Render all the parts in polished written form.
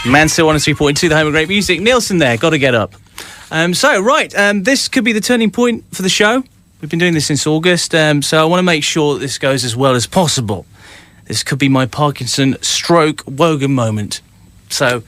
Mansell 103.2, the home of great music. Nielsen there, got to get up. This could be the turning point for the show. We've been doing this since August, so I want to make sure that this goes as well as possible. This could be my Parkinson stroke Wogan moment. So,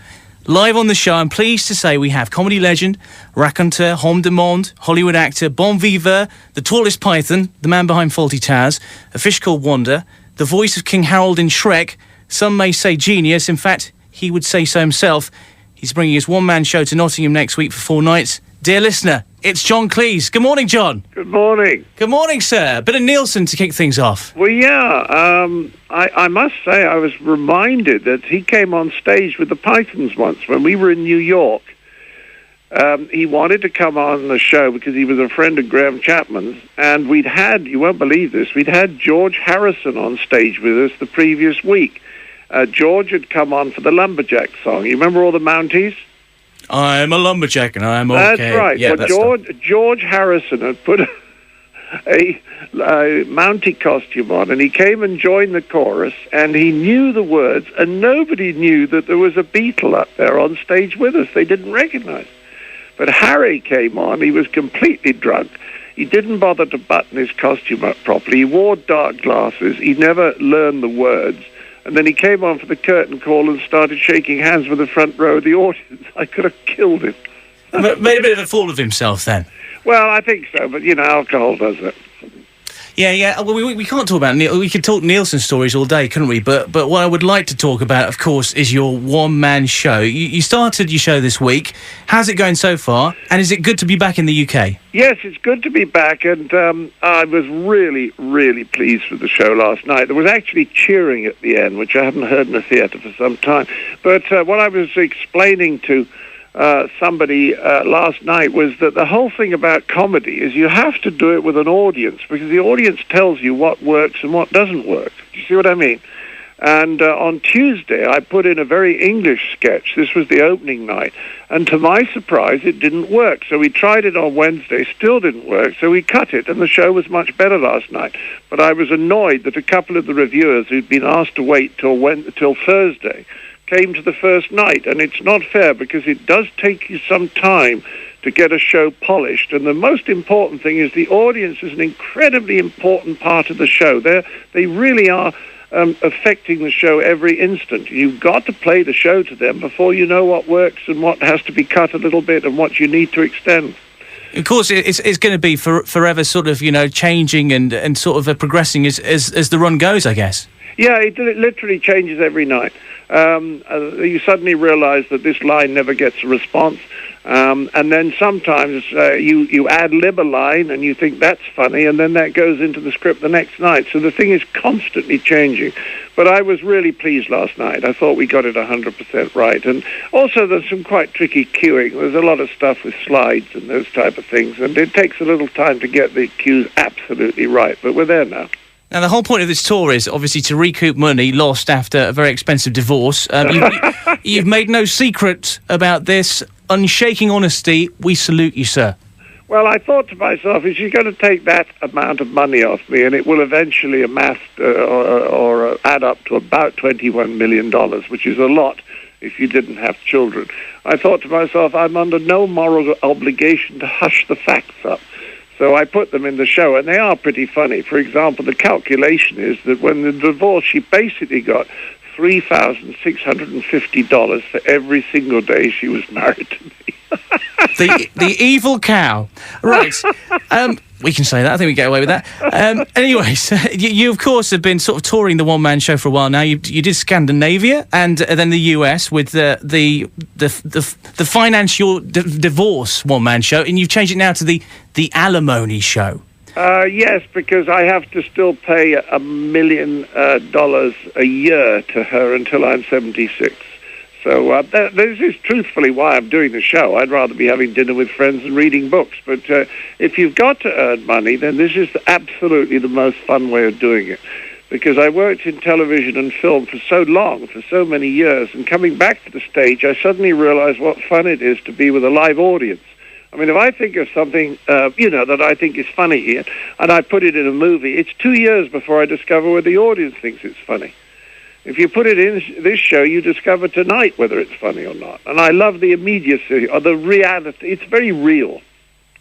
live on the show, I'm pleased to say we have comedy legend, raconteur, homme du monde, Hollywood actor, bon viveur, the tallest python, the man behind Fawlty Towers, a fish called Wanda, the voice of King Harold in Shrek. Some may say genius. In fact, he would say so himself. He's bringing his one-man show to Nottingham next week for 4 nights. Dear listener, it's John Cleese. Good morning, John. Good morning. Good morning, sir. A bit of Nielsen to kick things off. Well, yeah, I must say I was reminded that he came on stage with the Pythons once when we were in New York. He wanted to come on the show because he was a friend of Graham Chapman's, and we'd had, you won't believe this, we'd had George Harrison on stage with us the previous week. George had come on for the Lumberjack song. You remember all the Mounties? I'm a lumberjack and I'm okay. That's right. Yeah, well, George Harrison had put a Mountie costume on, and he came and joined the chorus, and he knew the words, and nobody knew that there was a Beatle up there on stage with us. They didn't recognize. But Harry came on. He was completely drunk. He didn't bother to button his costume up properly. He wore dark glasses. He never learned the words. And then he came on for the curtain call and started shaking hands with the front row of the audience. I could have killed him. Made a bit of a fool of himself then. Well, I think so, but, alcohol does it. Yeah. Well, we can't talk about... We could talk Nielsen stories all day, couldn't we? But what I would like to talk about, of course, is your one-man show. You started your show this week. How's it going so far? And is it good to be back in the UK? Yes, it's good to be back, and I was really, really pleased with the show last night. There was actually cheering at the end, which I haven't heard in a theatre for some time. But what I was explaining to somebody last night was that the whole thing about comedy is you have to do it with an audience, because the audience tells you what works and what doesn't work. Do you see what I mean? And on Tuesday, I put in a very English sketch. This was the opening night. And to my surprise, it didn't work. So we tried it on Wednesday, still didn't work. So we cut it, and the show was much better last night. But I was annoyed that a couple of the reviewers who'd been asked to wait till Thursday came to the first night. And it's not fair, because it does take you some time to get a show polished. And the most important thing is the audience is an incredibly important part of the show. They really are affecting the show every instant. You've got to play the show to them before you know what works and what has to be cut a little bit and what you need to extend. Of course, it's going to be forever sort of, changing and sort of progressing as the run goes, I guess. Yeah, it literally changes every night. You suddenly realize that this line never gets a response. And then sometimes you ad-lib a line and you think that's funny, and then that goes into the script the next night. So the thing is constantly changing. But I was really pleased last night. I thought we got it 100% right. And also there's some quite tricky cueing. There's a lot of stuff with slides and those type of things, and it takes a little time to get the cues absolutely right. But we're there now. Now, the whole point of this tour is obviously to recoup money lost after a very expensive divorce. You've made no secret about this. Unshaking honesty, we salute you, sir. Well, I thought to myself, is she going to take that amount of money off me, and it will eventually amass or add up to about $21 million, which is a lot if you didn't have children. I thought to myself, I'm under no moral obligation to hush the facts up. So I put them in the show, and they are pretty funny. For example, the calculation is that when the divorce, she basically got $3,650 for every single day she was married to me. The evil cow. Right. We can say that. I think we get away with that. Anyways, you of course have been sort of touring the one-man show for a while now. You did Scandinavia and then the US with the financial divorce one-man show, and you've changed it now to the alimony show. Yes, because I have to still pay $1 million a year to her until I'm 76. So this is truthfully why I'm doing the show. I'd rather be having dinner with friends and reading books. But if you've got to earn money, then this is absolutely the most fun way of doing it. Because I worked in television and film for so long, for so many years, and coming back to the stage, I suddenly realized what fun it is to be with a live audience. I mean, if I think of something, that I think is funny here, and I put it in a movie, it's 2 years before I discover whether the audience thinks it's funny. If you put it in this show, you discover tonight whether it's funny or not. And I love the immediacy or the reality. It's very real.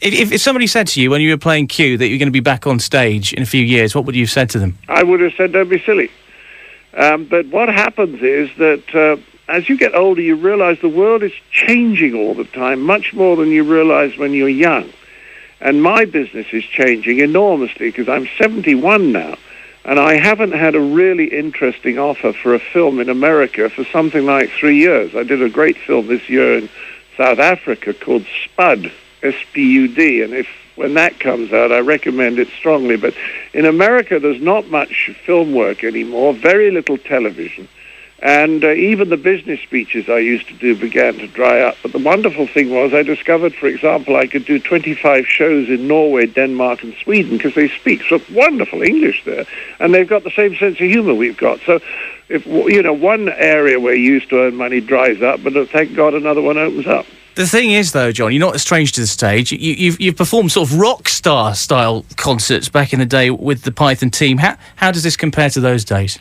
If somebody said to you when you were playing Q that you're going to be back on stage in a few years, what would you have said to them? I would have said, don't be silly. But what happens is that as you get older, you realize the world is changing all the time, much more than you realize when you're young. And my business is changing enormously because I'm 71 now. And I haven't had a really interesting offer for a film in America for something like 3 years. I did a great film this year in South Africa called Spud, S-P-U-D. And when that comes out, I recommend it strongly. But in America, there's not much film work anymore, very little television. And even the business speeches I used to do began to dry up. But the wonderful thing was I discovered, for example, I could do 25 shows in Norway, Denmark, and Sweden because they speak so wonderful English there. And they've got the same sense of humor we've got. So, if one area where you used to earn money dries up, but thank God another one opens up. The thing is, though, John, you're not a stranger to the stage. You've performed sort of rock star style concerts back in the day with the Python team. How does this compare to those days?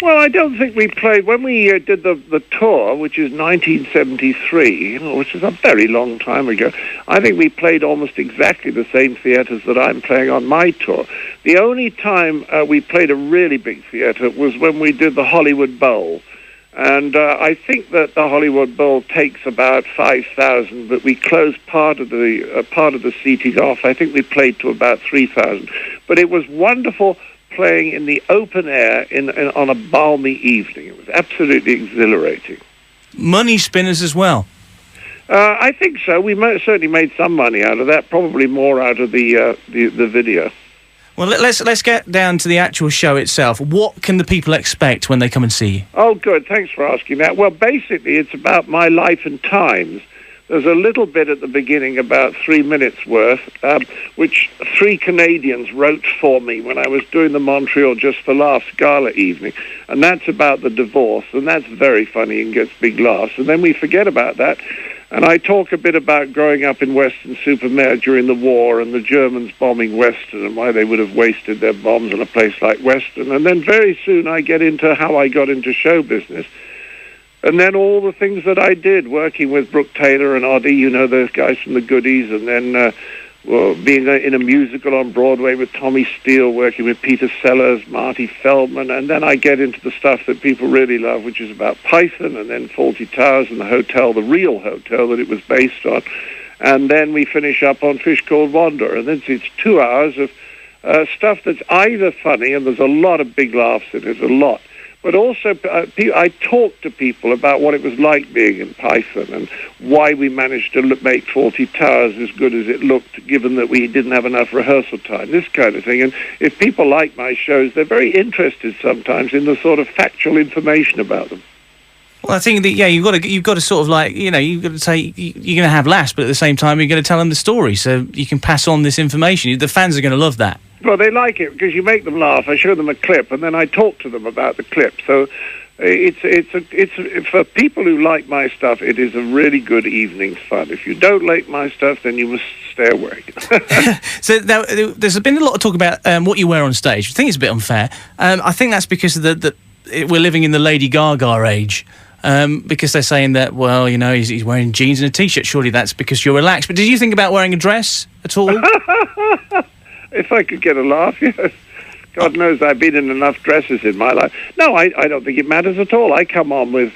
Well, I don't think we played... When we did the tour, which is 1973, which is a very long time ago, I think we played almost exactly the same theatres that I'm playing on my tour. The only time we played a really big theatre was when we did the Hollywood Bowl. And I think that the Hollywood Bowl takes about 5,000, but we closed part of the seating off. I think we played to about 3,000. But it was wonderful playing in the open air on a balmy evening. It was absolutely exhilarating. Money spinners as well? I think so. We certainly made some money out of that, probably more out of the video. Well, let's get down to the actual show itself. What can the people expect when they come and see you? Oh, good. Thanks for asking that. Well, basically, it's about my life and times. There's a little bit at the beginning, about 3 minutes worth, which 3 Canadians wrote for me when I was doing the Montreal Just for Laughs gala evening. And that's about the divorce, and that's very funny and gets big laughs. And then we forget about that. And I talk a bit about growing up in Weston-super-Mare during the war and the Germans bombing Weston and why they would have wasted their bombs on a place like Weston. And then very soon I get into how I got into show business. And then all the things that I did, working with Brooke Taylor and Oddie, those guys from the Goodies, and then being in a musical on Broadway with Tommy Steele, working with Peter Sellers, Marty Feldman, and then I get into the stuff that people really love, which is about Python, and then Fawlty Towers and the hotel, the real hotel that it was based on. And then we finish up on Fish Called Wanda, and then it's 2 hours of stuff that's either funny, and there's a lot of big laughs in it, a lot. But also, I talked to people about what it was like being in Python and why we managed to make Fawlty Towers as good as it looked, given that we didn't have enough rehearsal time, this kind of thing. And if people like my shows, they're very interested sometimes in the sort of factual information about them. Well, I think that, you've got to sort of like, you've got to say you're going to have laughs, but at the same time you're going to tell them the story so you can pass on this information. The fans are going to love that. Well, they like it because you make them laugh. I show them a clip, and then I talk to them about the clip. So it's for people who like my stuff, it is a really good evening's fun. If you don't like my stuff, then you must stay away. So there's been a lot of talk about what you wear on stage. I think it's a bit unfair. I think that's because of we're living in the Lady Gaga age. Because they're saying that, well, he's wearing jeans and a T-shirt. Surely that's because you're relaxed. But did you think about wearing a dress at all? If I could get a laugh, yes. God knows I've been in enough dresses in my life. No, I don't think it matters at all. I come on with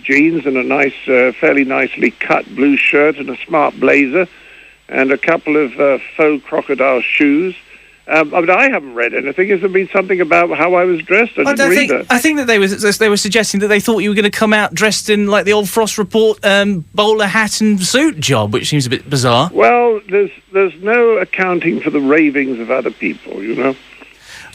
jeans and a nice, fairly nicely cut blue shirt and a smart blazer and a couple of faux crocodile shoes. But I haven't read anything. Has there been something about how I was dressed? I didn't read that. I think that they were suggesting that they thought you were going to come out dressed in like the old Frost Report bowler hat and suit job, which seems a bit bizarre. Well, there's no accounting for the ravings of other people,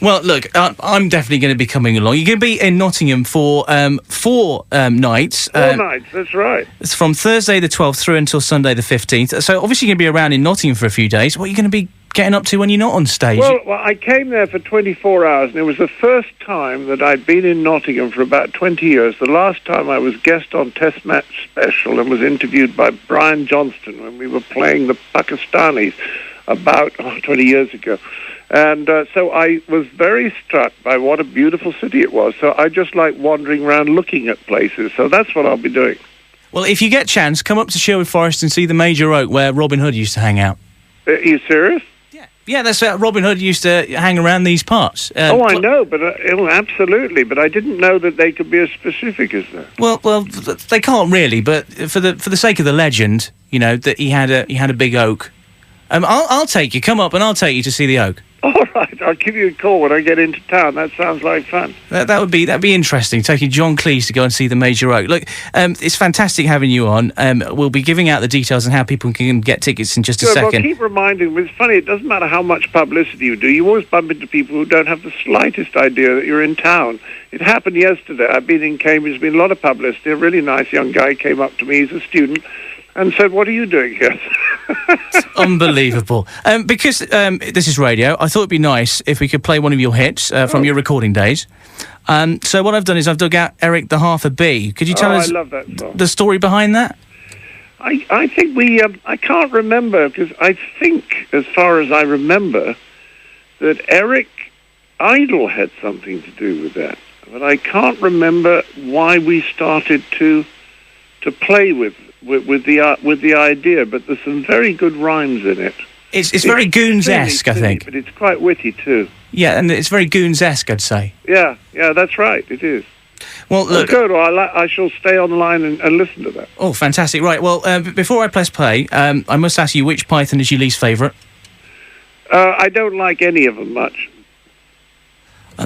Well, look, I'm definitely going to be coming along. You're going to be in Nottingham for 4 nights. 4 nights, that's right. It's from Thursday the 12th through until Sunday the 15th. So obviously you're going to be around in Nottingham for a few days. What are you going to be getting up to when you're not on stage? Well, I came there for 24 hours, and it was the first time that I'd been in Nottingham for about 20 years. The last time I was guest on Test Match Special and was interviewed by Brian Johnston when we were playing the Pakistanis about 20 years ago. And so I was very struck by what a beautiful city it was. So I just like wandering around looking at places. So that's what I'll be doing. Well, if you get a chance, come up to Sherwood Forest and see the Major Oak where Robin Hood used to hang out. Are you serious? Yeah, that's Robin Hood used to hang around these parts. I know, but absolutely. But I didn't know that they could be as specific as that. Well, they can't really. But for the sake of the legend, you know that he had a big oak. I'll take you. Come up, and I'll take you to see the oak. All right, I'll give you a call when I get into town. That sounds like fun. That'd be interesting. Taking John Cleese to go and see the Major Oak. Look, it's fantastic having you on. We'll be giving out the details on how people can get tickets in just a second. Well, keep reminding me. It's funny. It doesn't matter how much publicity you do. You always bump into people who don't have the slightest idea that you're in town. It happened yesterday. I've been in Cambridge. There's been a lot of publicity. A really nice young guy came up to me. He's a student. And said, "What are you doing here?" Unbelievable. Because this is radio, I thought it'd be nice if we could play one of your hits from your recording days. So what I've done is I've dug out Eric the Half a Bee. Could you tell us I love that song. The story behind that? I think I can't remember, because I think, as far as I remember, that Eric Idle had something to do with that. But I can't remember why we started to play with the idea, but there's some very good rhymes in it. It's very Goons-esque, I think. But it's quite witty, too. Yeah, and it's very Goons-esque, I'd say. Yeah, that's right, it is. Well, look... Good, I shall stay on the line and listen to that. Oh, fantastic. Right, well, before I press play, I must ask you, which Python is your least favourite? I don't like any of them much.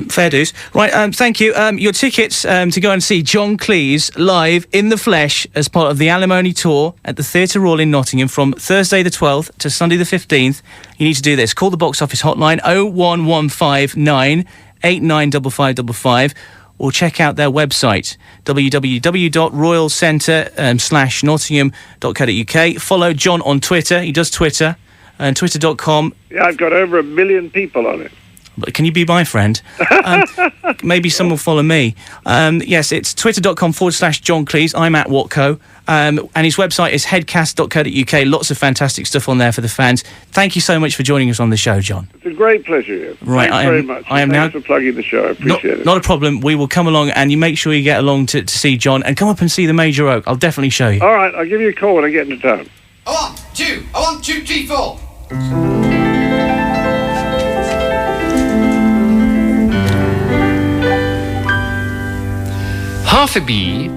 Fair dues. Right, thank you. Your tickets to go and see John Cleese live in the flesh as part of the Alimony Tour at the Theatre Royal in Nottingham from Thursday the 12th to Sunday the 15th. You need to do this. Call the box office hotline 01159 895555 or check out their website www.royalcentre/nottingham.co.uk. Follow John on Twitter. He does Twitter and twitter.com. Yeah, I've got over 1 million people on it. But can you be my friend? Maybe some will follow me. Yes, it's twitter.com/John Cleese. I'm at Watko. And his website is headcast.co.uk. Lots of fantastic stuff on there for the fans. Thank you so much for joining us on the show, John. It's a great pleasure, Ian. Right, Thanks very much. Thanks for plugging the show. I appreciate it. Not a problem. We will come along and you make sure you get along to see John and come up and see the Major Oak. I'll definitely show you. All right, I'll give you a call when I get into town. 1, 2, 1, 2, 3, 4. Half a bee.